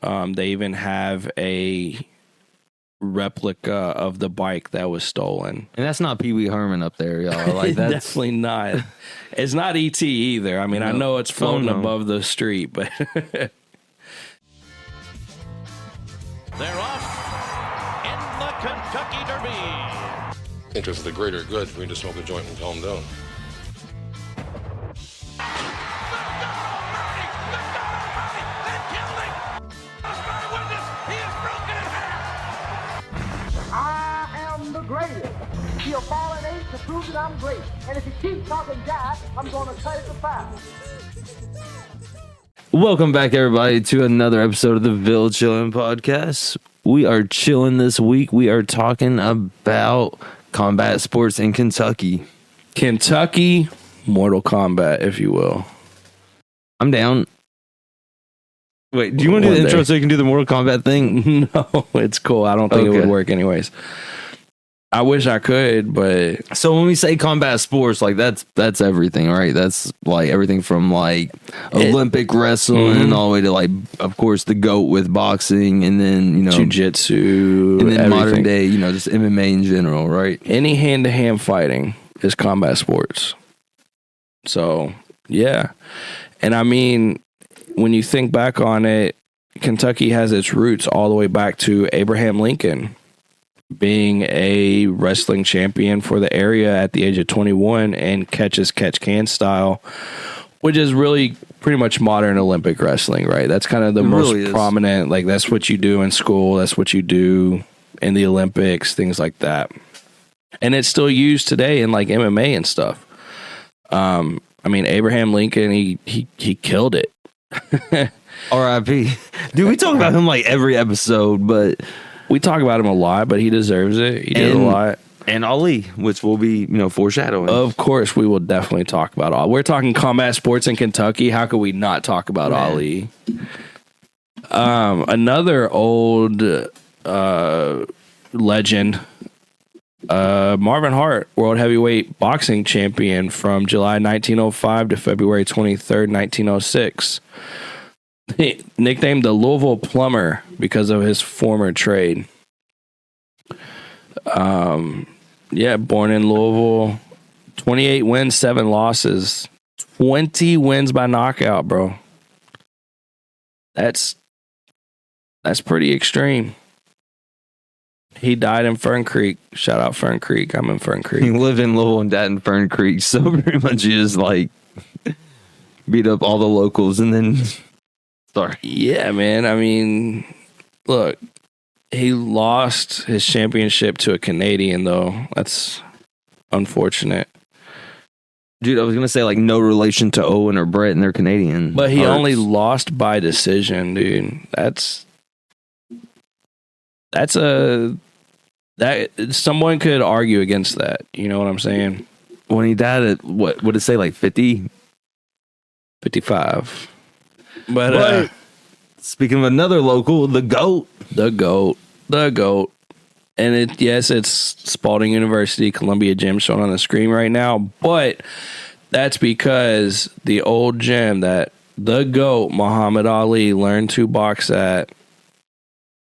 They even have a replica of the bike that was stolen. And that's not Pee Wee Herman up there, y'all. Like that's Definitely not. It's not ET either. I mean, I know it's floating above the street, but they're off in the Kentucky Derby. Interest of the greater good for me to smoke a joint and calm down. He'll fall an 8 to prove that I'm great. And if he keeps talking Jack, I'm going to cut it to 5. Welcome back, everybody, to another episode of the Ville Chillin podcast. We are chilling this week. We are talking about combat sports in Kentucky. Kentucky Mortal Kombat, if you will. I'm down. Wait, do you want to do the intro so you can do the Mortal Kombat thing? No, it's cool. I don't think it would work anyways. I wish I could, but so when we say combat sports, like that's everything, right? That's like everything from like Olympic wrestling all the way to like, of course, the GOAT with boxing, and then jiu-jitsu, and then everything. Modern day, just MMA in general, right? Any hand-to-hand fighting is combat sports. So yeah, and I mean, when you think back on it, Kentucky has its roots all the way back to Abraham Lincoln being a wrestling champion for the area at the age of 21 and catch-as-catch-can style, which is really pretty much modern Olympic wrestling, right? That's kind of the most prominent, like that's what you do in school, that's what you do in the Olympics, things like that. And it's still used today in like MMA and stuff. I mean, Abraham Lincoln, he killed it. R.I.P. Dude, we talk about him like every episode, but we talk about him a lot, but he deserves it. He did a lot. And Ali, which will be, foreshadowing. Of course, we will definitely talk about Ali. We're talking combat sports in Kentucky. How could we not talk about Ali? Another old legend, Marvin Hart, world heavyweight boxing champion from July 1905 to February 23rd, 1906. Nicknamed the Louisville Plumber because of his former trade. Born in Louisville, 28 wins, 7 losses, 20 wins by knockout, bro. That's pretty extreme. He died in Fern Creek. Shout out Fern Creek. I'm in Fern Creek. He lived in Louisville and died in Fern Creek, so pretty much he just like beat up all the locals and then. Sorry. Yeah, man. I mean, look, he lost his championship to a Canadian, though. That's unfortunate. Dude, I was going to say, like, no relation to Owen or Brett, and they're Canadian. But he only lost by decision, dude. Someone could argue against that. You know what I'm saying? When he died at, what would it say, like 50? 55. But speaking of another local, the GOAT. And it's Spalding University, Columbia Gym shown on the screen right now. But that's because the old gym that the GOAT, Muhammad Ali, learned to box at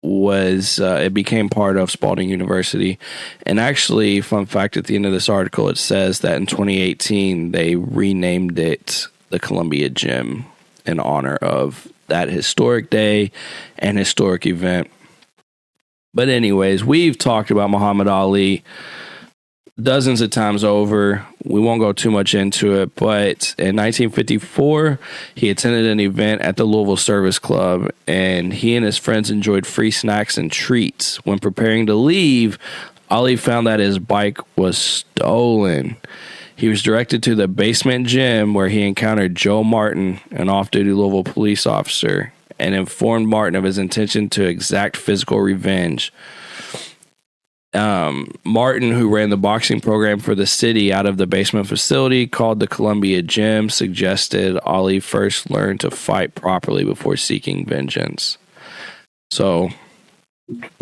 it became part of Spalding University. And actually, fun fact, at the end of this article, it says that in 2018, they renamed it the Columbia Gym in honor of that historic day and historic event. But anyways, we've talked about Muhammad Ali dozens of times over. We won't go too much into it, but in 1954, he attended an event at the Louisville Service Club, and he and his friends enjoyed free snacks and treats. When preparing to leave, Ali found that his bike was stolen. He was directed to the basement gym where he encountered Joe Martin, an off-duty Louisville police officer, and informed Martin of his intention to exact physical revenge. Martin, who ran the boxing program for the city out of the basement facility called the Columbia Gym, suggested Ali first learn to fight properly before seeking vengeance. So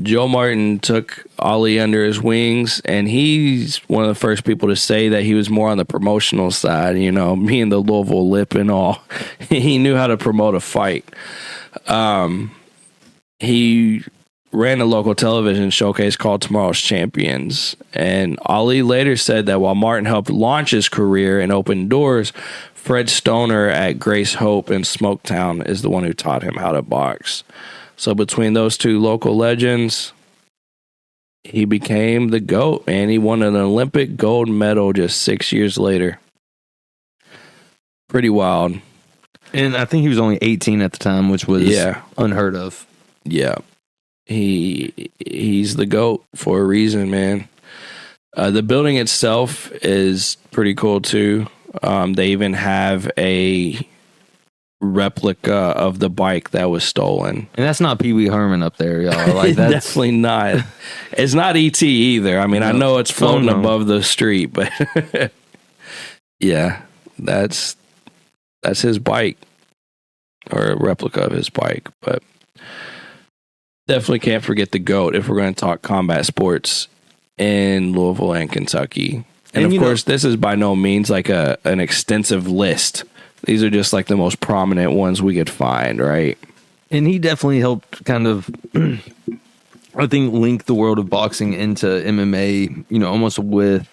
Joe Martin took Ali under his wings, and he's one of the first people to say that he was more on the promotional side, being the Louisville lip and all. He knew how to promote a fight. he ran a local television showcase called Tomorrow's Champions. And Ali later said that while Martin helped launch his career and open doors, Fred Stoner at Grace Hope in Smoketown is the one who taught him how to box. So between those two local legends, he became the GOAT, and he won an Olympic gold medal just 6 years later. Pretty wild. And I think he was only 18 at the time, which was unheard of. Yeah. He's the GOAT for a reason, man. The building itself is pretty cool, too. They even have a replica of the bike that was stolen. And that's not Pee Wee Herman up there, y'all. Like, that's definitely not. It's not E.T. either. I mean, no. I know it's floating above the street, but yeah, that's his bike, or a replica of his bike. But definitely can't forget the GOAT if we're going to talk combat sports in Louisville and Kentucky. And of course, this is by no means like an extensive list. These are just like the most prominent ones we could find, right? And he definitely helped kind of, I think, link the world of boxing into MMA, almost with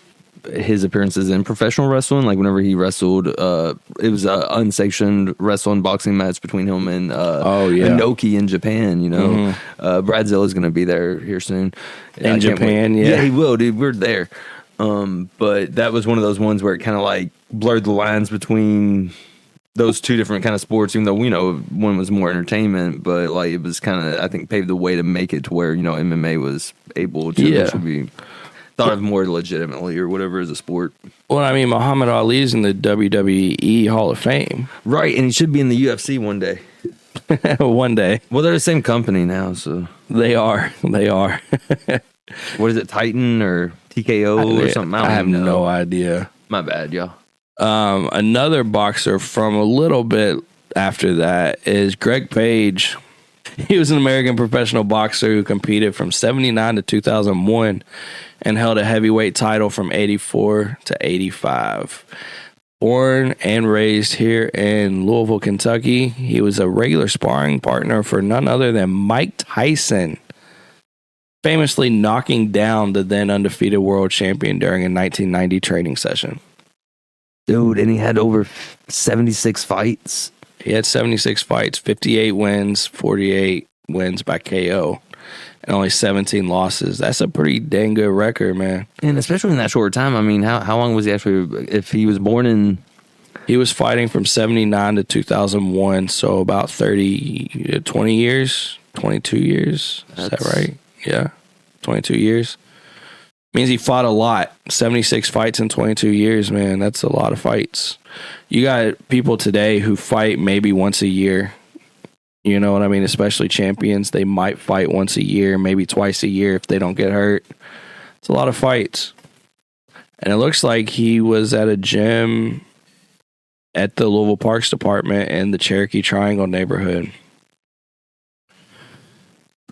his appearances in professional wrestling. Like whenever he wrestled, it was an unsanctioned wrestling boxing match between him and Inoki in Japan, Mm-hmm. Bradzilla's going to be there here soon. In Japan, yeah. Yeah, he will, dude. We're there. But that was one of those ones where it kind of like blurred the lines between those two different kind of sports, even though, one was more entertainment, but like it was kind of, I think, paved the way to make it to where, MMA was able to be thought of more legitimately or whatever as a sport. Well, I mean, Muhammad Ali's in the WWE Hall of Fame. Right, and he should be in the UFC one day. One day. Well, they're the same company now, so. They are. What is it, Titan or TKO or something? I have no idea. My bad, y'all. Another boxer from a little bit after that is Greg Page. He was an American professional boxer who competed from 1979 to 2001 and held a heavyweight title from 1984 to 1985. Born and raised here in Louisville, Kentucky, he was a regular sparring partner for none other than Mike Tyson, famously knocking down the then undefeated world champion during a 1990 training session. Dude, and he had over 76 fights. He had 76 fights, 58 wins, 48 wins by KO, and only 17 losses. That's a pretty dang good record, man. And especially in that short time, I mean, how long was he actually, if he was born in... He was fighting from 1979 to 2001, so about 20 years, 22 years. Is that right? Yeah, 22 years. Means he fought a lot. 76 fights in 22 years, man. That's a lot of fights. You got people today who fight maybe once a year. You know what I mean? Especially champions. They might fight once a year, maybe twice a year if they don't get hurt. It's a lot of fights. And it looks like he was at a gym at the Louisville Parks Department in the Cherokee Triangle neighborhood.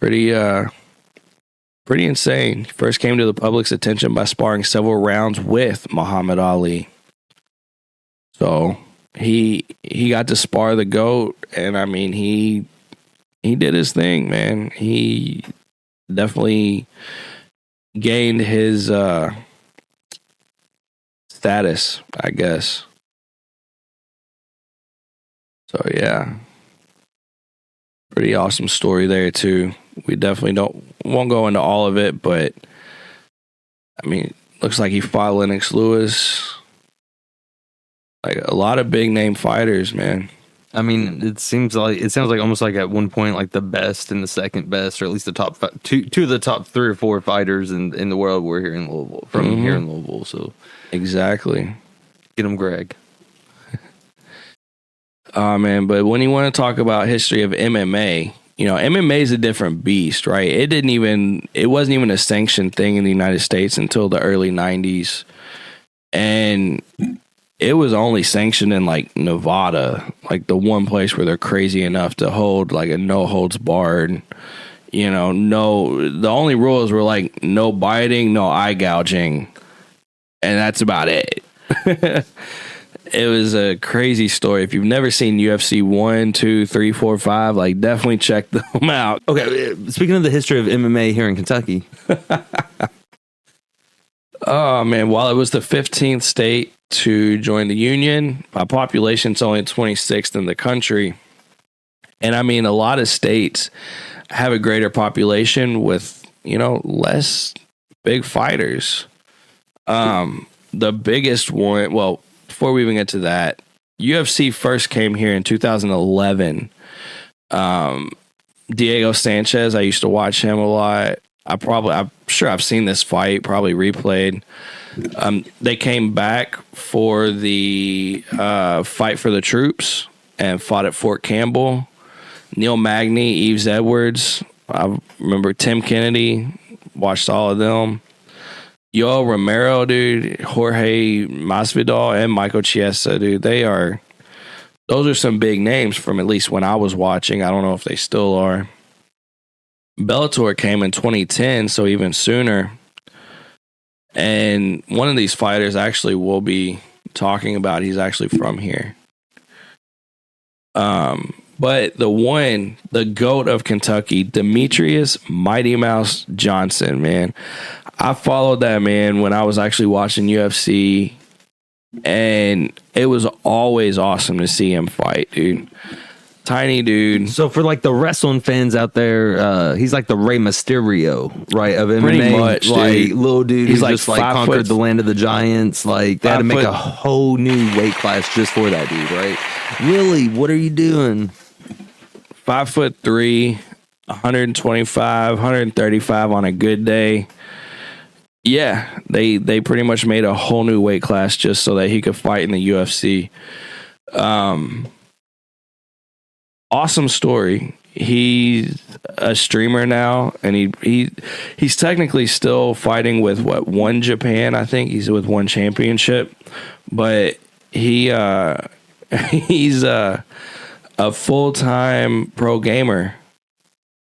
Pretty insane. He first came to the public's attention by sparring several rounds with Muhammad Ali. So he got to spar the GOAT, and I mean he did his thing, man. He definitely gained his status, I guess. So yeah. Pretty awesome story there too. We definitely won't go into all of it, but I mean, looks like he fought Lennox Lewis. Like a lot of big name fighters, man. I mean, it sounds like almost like at one point, like the best and the second best, or at least the top two of the top 3 or 4 fighters in the world were here in Louisville, here in Louisville. So exactly, get him, Greg. Oh man, but when you want to talk about history of MMA, MMA is a different beast, right? It wasn't even a sanctioned thing in the United States until the early 90s. And it was only sanctioned in like Nevada, like the one place where they're crazy enough to hold like a no holds barred, the only rules were like no biting, no eye gouging. And that's about it. It was a crazy story. If you've never seen UFC 1, 2, 3, 4, 5, like definitely check them out. Okay, speaking of the history of MMA here in Kentucky. Oh, man. While it was the 15th state to join the union, by population, it's only 26th in the country. And I mean, a lot of states have a greater population with, less big fighters. The biggest one, well, before we even get to that, UFC first came here in 2011. Diego Sanchez, I used to watch him a lot. I'm sure I've seen this fight, probably replayed. They came back for the fight for the troops and fought at Fort Campbell. Neil Magny, Yves Edwards. I remember Tim Kennedy, watched all of them. Yoel Romero, dude, Jorge Masvidal, and Michael Chiesa, dude. Those are some big names from at least when I was watching. I don't know if they still are. Bellator came in 2010, so even sooner. And one of these fighters actually we'll be talking about, he's actually from here. But the GOAT of Kentucky, Demetrius Mighty Mouse Johnson, man. I followed that man when I was actually watching UFC, and it was always awesome to see him fight, dude. Tiny dude. So for like the wrestling fans out there, he's like the Rey Mysterio, right? Of MMA, pretty much, like dude. Little dude. He's who like just like conquered the land of the giants. Like they had to make a whole new weight class just for that dude, right? Really, what are you doing? 5'3", 125, 135 on a good day. Yeah, they pretty much made a whole new weight class just so that he could fight in the UFC. Awesome story. He's a streamer now, and he's technically still fighting with One Japan. I think he's with One Championship, but he's a full-time pro gamer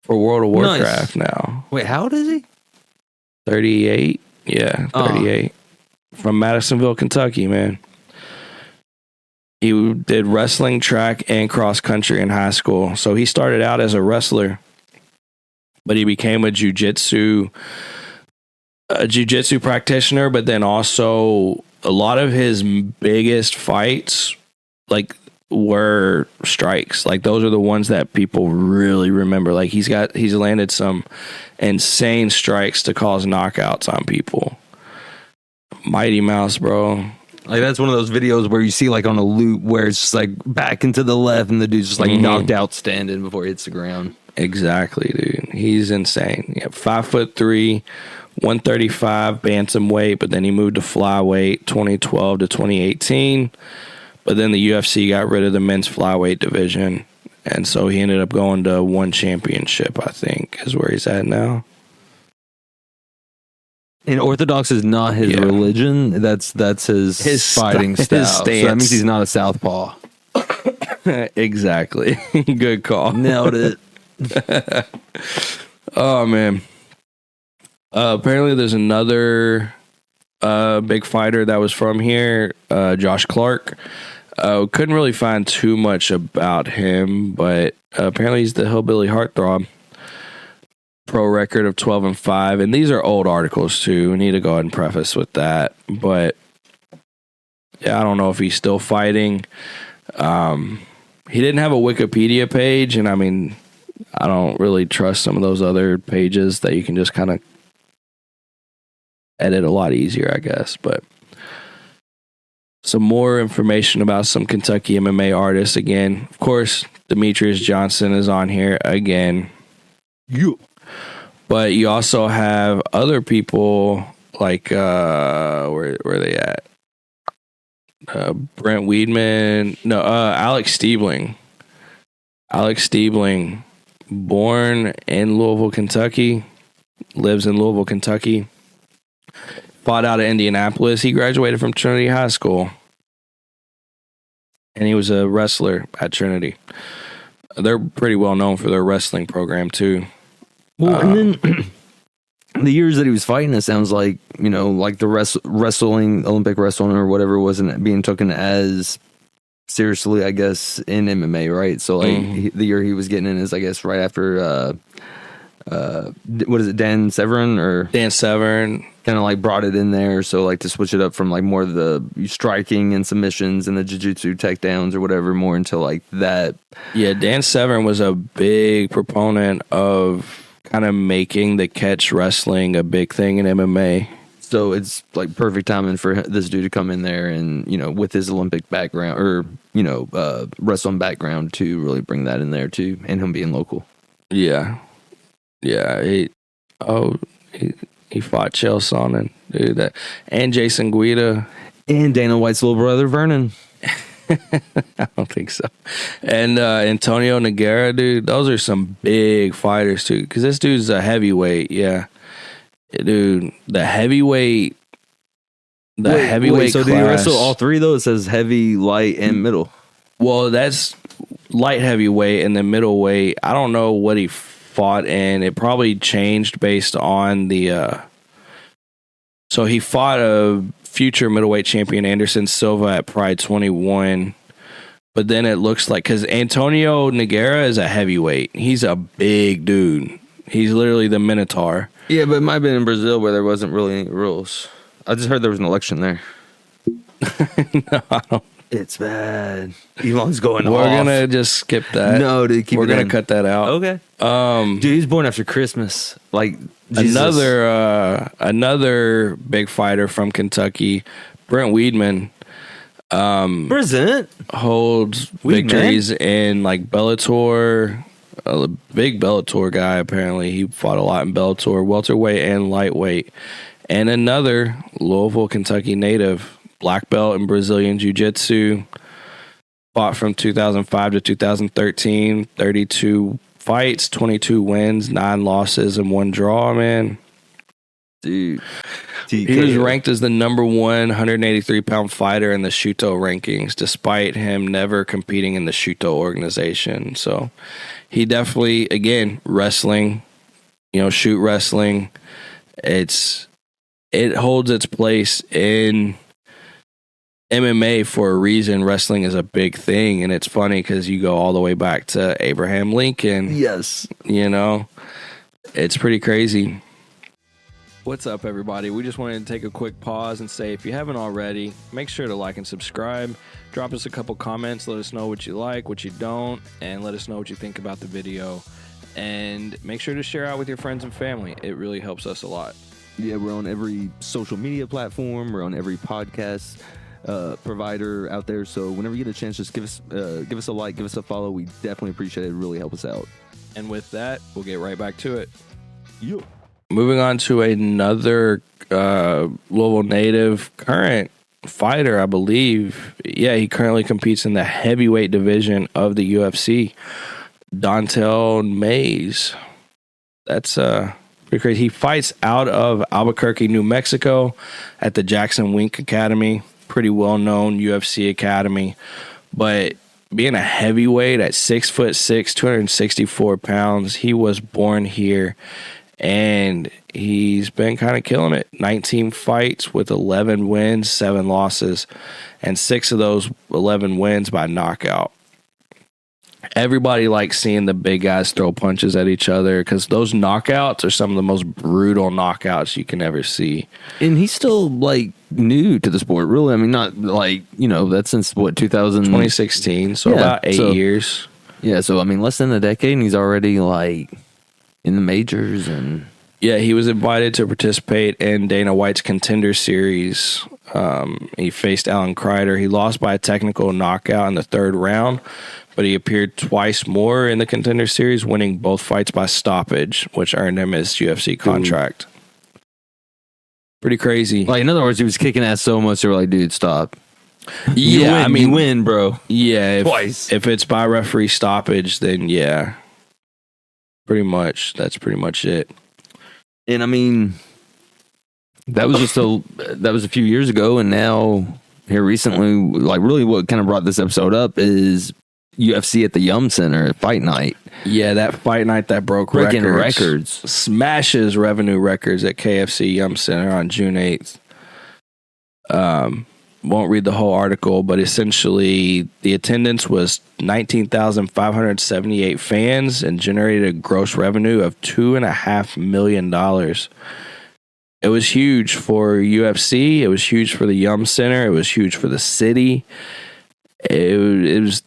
for World of Warcraft now. Wait, how old is he? 38. Yeah, 38. From Madisonville, Kentucky, man. He did wrestling, track, and cross country in high school. So he started out as a wrestler, but he became a jiu-jitsu practitioner, but then also a lot of his biggest fights were strikes. Like those are the ones that people really remember. Like he's landed some insane strikes to cause knockouts on people. Mighty Mouse, bro. Like that's one of those videos where you see like on a loop where it's just like back and to the left and the dude's just like knocked out standing before he hits the ground. Exactly, dude. He's insane. Yeah, 5'3", 135 bantamweight, but then he moved to flyweight 2012 to 2018. But then the UFC got rid of the men's flyweight division, and so he ended up going to One Championship, I think, is where he's at now. And Orthodox is not his religion. That's his fighting style. His stance. So that means he's not a southpaw. Exactly. Good call. Nailed it. Oh, man. Apparently there's another big fighter that was from here, Josh Clark. Couldn't really find too much about him, but apparently he's the hillbilly heartthrob. Pro record of 12-5, and these are old articles too. We need to go ahead and preface with that, but yeah, I don't know if he's still fighting. He didn't have a Wikipedia page, and I mean, I don't really trust some of those other pages that you can just kind of edit a lot easier, I guess. But some more information about some Kentucky MMA artists again. Of course, Demetrius Johnson is on here again. But you also have other people like where are they at? Brent Weidman. No, Alex Stiebling. Alex Stiebling, born in Louisville, Kentucky, lives in Louisville, Kentucky. Fought out of Indianapolis. He graduated from Trinity High School. And he was a wrestler at Trinity. They're pretty well known for their wrestling program too. Well, and then the years that he was fighting, it sounds like, like the wrestling, Olympic wrestling or whatever wasn't being taken as seriously, I guess, in MMA, right? So like the year he was getting in is, I guess, right after what is it, Dan Severn kind of like brought it in there, so like to switch it up from like more of the striking and submissions and the jiu-jitsu takedowns or whatever, more into like that. Yeah, Dan Severn was a big proponent of kind of making the catch wrestling a big thing in MMA. So it's like perfect timing for this dude to come in there and, with his Olympic background or, wrestling background to really bring that in there too, and him being local. Yeah. Yeah. He fought Chael Sonnen, dude, and Jason Guida. And Dana White's little brother, Vernon. I don't think so. And Antonio Nogueira, dude, those are some big fighters too, because this dude's a heavyweight. Yeah. Dude, the heavyweight so class. did he wrestle all three though? It says heavy, light, and middle. Well, that's light heavyweight, and then middleweight. I don't know what he fought in. It probably changed based on the. So he fought a future middleweight champion, Anderson Silva, at Pride 21. But then it looks like, because Antonio Nogueira is a heavyweight. He's a big dude. He's literally the Minotaur. Yeah, but it might have been in Brazil where there wasn't really any rules. I just heard there was an election there. No, I don't. It's bad. Elon's going We're off. going to just skip that. No, dude, We're going to cut that out. Okay. Dude, he's born after Christmas. Like, Jesus. Another big fighter from Kentucky, Brent Weidman. Present Holds victories in like Bellator. A big Bellator guy, apparently. He fought a lot in Bellator, welterweight and lightweight. And another Louisville, Kentucky native, black belt in Brazilian Jiu-Jitsu. Fought from 2005 to 2013, 32 fights, 22 wins, 9 losses, and 1 draw, man. Dude. He was ranked as the number 1 183-pound fighter in the Shuto rankings, despite him never competing in the Shuto organization. So he definitely, again, wrestling, shoot wrestling. It holds its place in MMA for a reason. Wrestling is a big thing, and it's funny because you go all the way back to Abraham Lincoln. Yes. It's pretty crazy. What's up, everybody? We just wanted to take a quick pause and say, if you haven't already, make sure to like and subscribe. Drop us a couple comments. Let us know what you like, what you don't, and let us know what you think about the video. And make sure to share out with your friends and family. It really helps us a lot. Yeah, we're on every social media platform. We're on every podcast provider out there. So whenever you get a chance, just give us a like, give us a follow. We definitely appreciate it. It really help us out. And with that, we'll get right back to it. Yo. Moving on to another Louisville native, current fighter, I believe. Yeah, he currently competes in the heavyweight division of the UFC. Dontel Mays. That's pretty crazy. He fights out of Albuquerque, New Mexico at the Jackson Wink Academy. Pretty well-known UFC academy. But being a heavyweight at 6'6", 264 pounds, he was born here. And he's been kind of killing it. 19 fights with 11 wins, 7 losses, and 6 of those 11 wins by knockout. Everybody likes seeing the big guys throw punches at each other because those knockouts are some of the most brutal knockouts you can ever see. And he's still like new to the sport, really. I mean, not like, that's since what, 2016, so about 8 years. Yeah, so I mean, less than a decade, and he's already like in the majors. And yeah, he was invited to participate in Dana White's Contender Series. He faced Alan Kreider. He lost by a technical knockout in the 3rd round, but he appeared twice more in the Contender Series, winning both fights by stoppage, which earned him his UFC contract. Pretty crazy. Like, in other words, he was kicking ass so much, they were like, dude, stop. Yeah, you win, bro. Yeah, Twice. If it's by referee stoppage, then yeah. Pretty much. That's pretty much it. And I mean, that was a few years ago, and now here recently, like really what kind of brought this episode up is UFC at the Yum Center Fight Night. Yeah, that fight night that broke Breaking records. Smashes revenue records at KFC Yum Center on June 8th. Won't read the whole article, but essentially the attendance was 19,578 fans and generated a gross revenue of $2.5 million. It was huge for UFC. It was huge for the Yum Center. It was huge for the city. It was.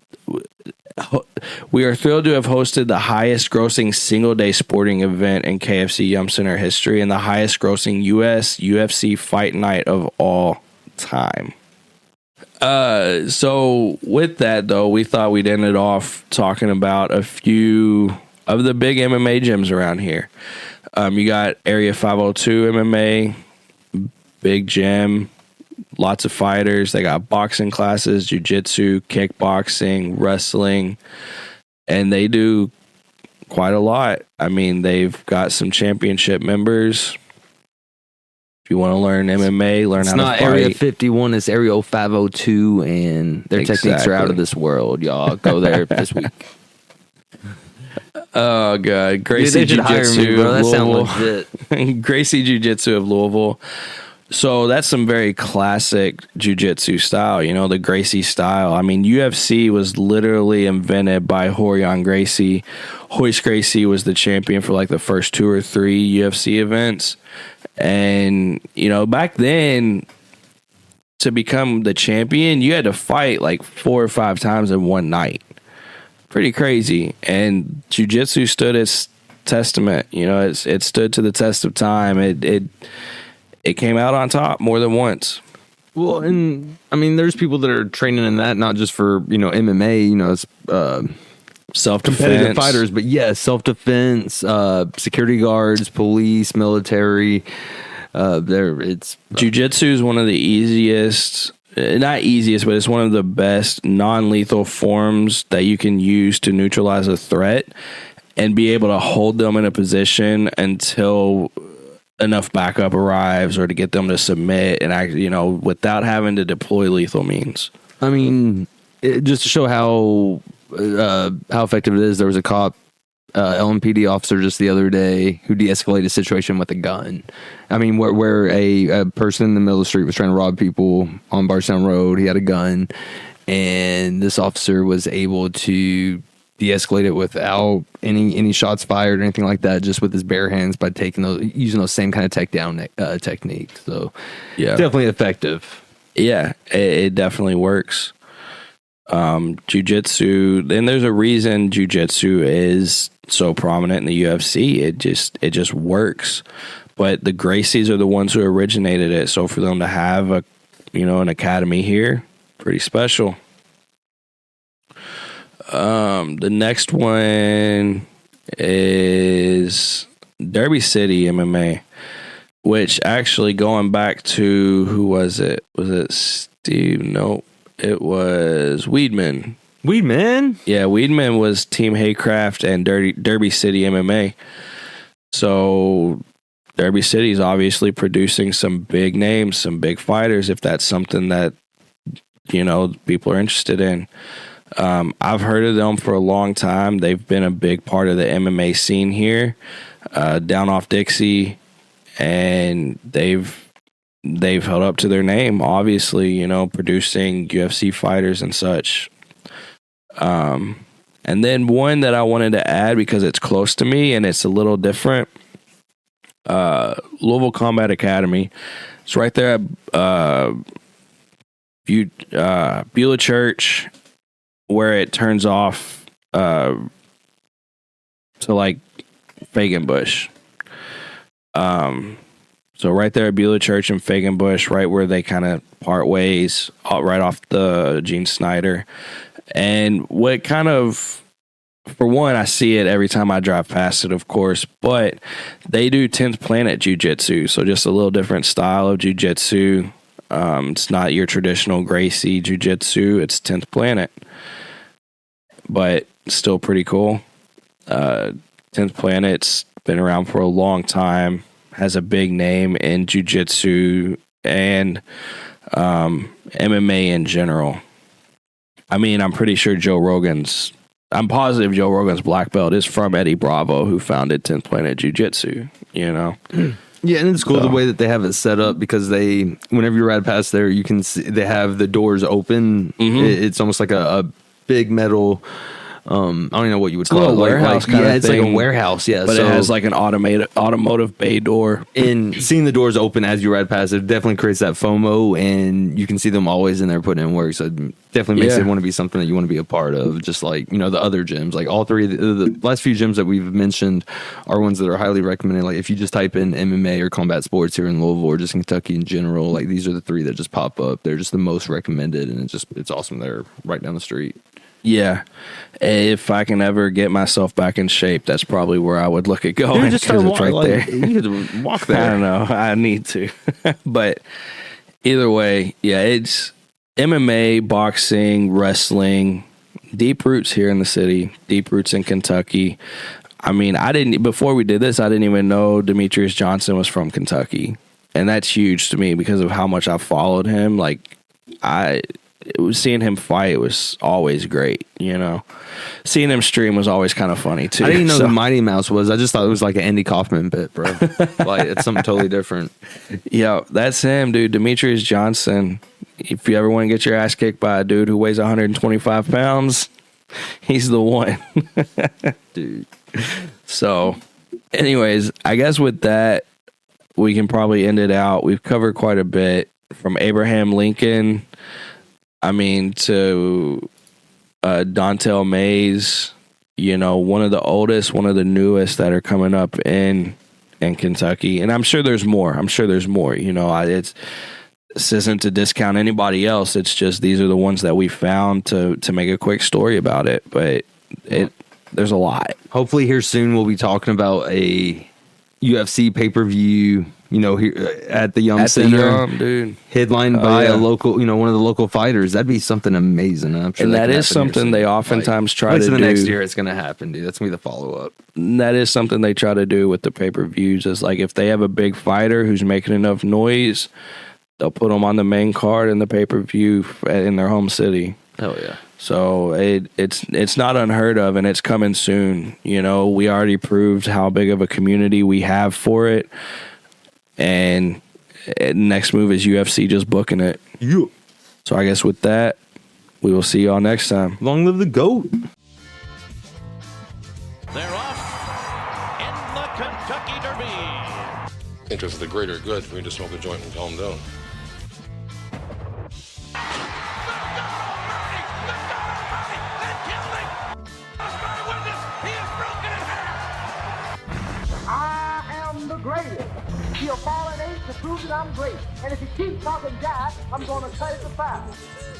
We are thrilled to have hosted the highest grossing single day sporting event in KFC Yum Center history and the highest grossing US UFC fight night of all time. So with that though, we thought we'd end it off talking about a few of the big MMA gyms around here. You got Area 502 MMA, big gym, lots of fighters. They got boxing classes, jiu-jitsu, kickboxing, wrestling, and they do quite a lot. I mean, they've got some championship members. If you want to learn MMA, learn how to fight. It's not Area 51, it's Area 502, and their techniques are out of this world, y'all. Go there this week. Oh god, Gracie Jiu-Jitsu bro. That of sounds Louisville. legit. Gracie Jiu-Jitsu of Louisville. So that's some very classic jiu-jitsu style, you know, the Gracie style. I mean, UFC was literally invented by Rorion Gracie. Royce Gracie was the champion for like the first 2 or 3 UFC events. And, you know, back then, to become the champion, you had to fight like 4 or 5 times in one night. Pretty crazy. And jiu-jitsu stood its testament. You know, it stood to the test of time. It came out on top more than once. Well, and I mean, there's people that are training in that, not just for, you know, MMA, you know, it's self-defense fighters, but yeah, self-defense, security guards, police, military. Jiu-jitsu is one of the easiest, not easiest, but it's one of the best non-lethal forms that you can use to neutralize a threat and be able to hold them in a position until enough backup arrives or to get them to submit and act, you know, without having to deploy lethal means. I mean, just to show how effective it is, there was a cop, LMPD officer just the other day who de-escalated a situation with a gun. I mean, where a person in the middle of the street was trying to rob people on Bardstown Road. He had a gun, and this officer was able to de-escalate it without any shots fired or anything like that, just with his bare hands by using those same kind of takedown techniques. So, yeah, definitely effective. Yeah, it definitely works. Jiu-jitsu, and there's a reason jiu-jitsu is so prominent in the UFC. It just works. But the Gracies are the ones who originated it. So for them to have an academy here, pretty special. The next one is Derby City MMA, which actually going back to, who was it? Was it Steve? Nope. It was Weedman. Weedman? Yeah, Weedman was Team Haycraft and Derby City MMA. So Derby City is obviously producing some big names, some big fighters, if that's something that, you know, people are interested in. I've heard of them for a long time. They've been a big part of the MMA scene here, down off Dixie, and they've held up to their name, obviously, you know, producing UFC fighters and such. And then one that I wanted to add because it's close to me and it's a little different, Louisville Combat Academy. It's right there at Beulah Church, where it turns off to like Fagenbush. So right there at Beulah Church and Fagenbush, right where they kind of part ways, right off the Gene Snyder. And what kind of, for one, I see it every time I drive past it, of course, but they do 10th Planet Jiu-Jitsu, so just a little different style of Jiu-Jitsu. It's not your traditional Gracie Jiu-Jitsu, it's 10th Planet, but still pretty cool. 10th Planet's been around for a long time, has a big name in jiu-jitsu and MMA in general. I mean, I'm pretty sure I'm positive Joe Rogan's black belt is from Eddie Bravo, who founded 10th Planet Jiu-Jitsu, you know? Yeah, and it's cool the way that they have it set up, because whenever you ride past there, you can see they have the doors open. It's almost like a big metal. I don't even know what you would call it. Warehouse kind of it's thing. like a warehouse. Yeah, But it has like an automotive bay door. And seeing the doors open as you ride past, it definitely creates that FOMO, and you can see them always in there putting in work. So it definitely makes it want to be something that you want to be a part of. Just like, the other gyms, like all three, the last few gyms that we've mentioned are ones that are highly recommended. Like if you just type in MMA or combat sports here in Louisville or just in Kentucky in general, like these are the three that just pop up. They're just the most recommended, and it's awesome. They're right down the street. Yeah. If I can ever get myself back in shape, that's probably where I would look at going. Dude, just start it's right there. You could walk there. I don't know. I need to. But either way, yeah, it's MMA, boxing, wrestling, deep roots here in the city, deep roots in Kentucky. I mean, before we did this, I didn't even know Demetrius Johnson was from Kentucky. And that's huge to me because of how much I followed him. Like, seeing him fight was always great, Seeing him stream was always kind of funny too. I didn't know who Mighty Mouse was. I just thought it was like an Andy Kaufman bit, bro. Like it's something totally different. Yeah, that's him, dude. Demetrius Johnson. If you ever want to get your ass kicked by a dude who weighs 125 pounds, he's the one. Dude. So, anyways, I guess with that, we can probably end it out. We've covered quite a bit from Abraham Lincoln, to Dontel Mays, one of the oldest, one of the newest that are coming up in Kentucky. And I'm sure there's more. This isn't to discount anybody else. It's just these are the ones that we found to make a quick story about it. But there's a lot. Hopefully here soon we'll be talking about a UFC pay-per-view, here at the Yum Center, dude, headlined by a local, one of the local fighters. That'd be something amazing. I'm sure and that is something they oftentimes try to do. The next year it's going to happen, dude. That's going to be the follow-up. That is something they try to do with the pay-per-views. Is like if they have a big fighter who's making enough noise, they'll put them on the main card in the pay-per-view in their home city. Hell yeah. So it's not unheard of, and it's coming soon. We already proved how big of a community we have for it. And next move is UFC just booking it. Yeah. So I guess with that, we will see y'all next time. Long live the GOAT. They're off in the Kentucky Derby. Interest of the greater good for me to smoke a joint and calm down. I am the greatest. He'll fall an ace to prove that I'm great. And if he keeps talking gas, I'm going to cut it to 5.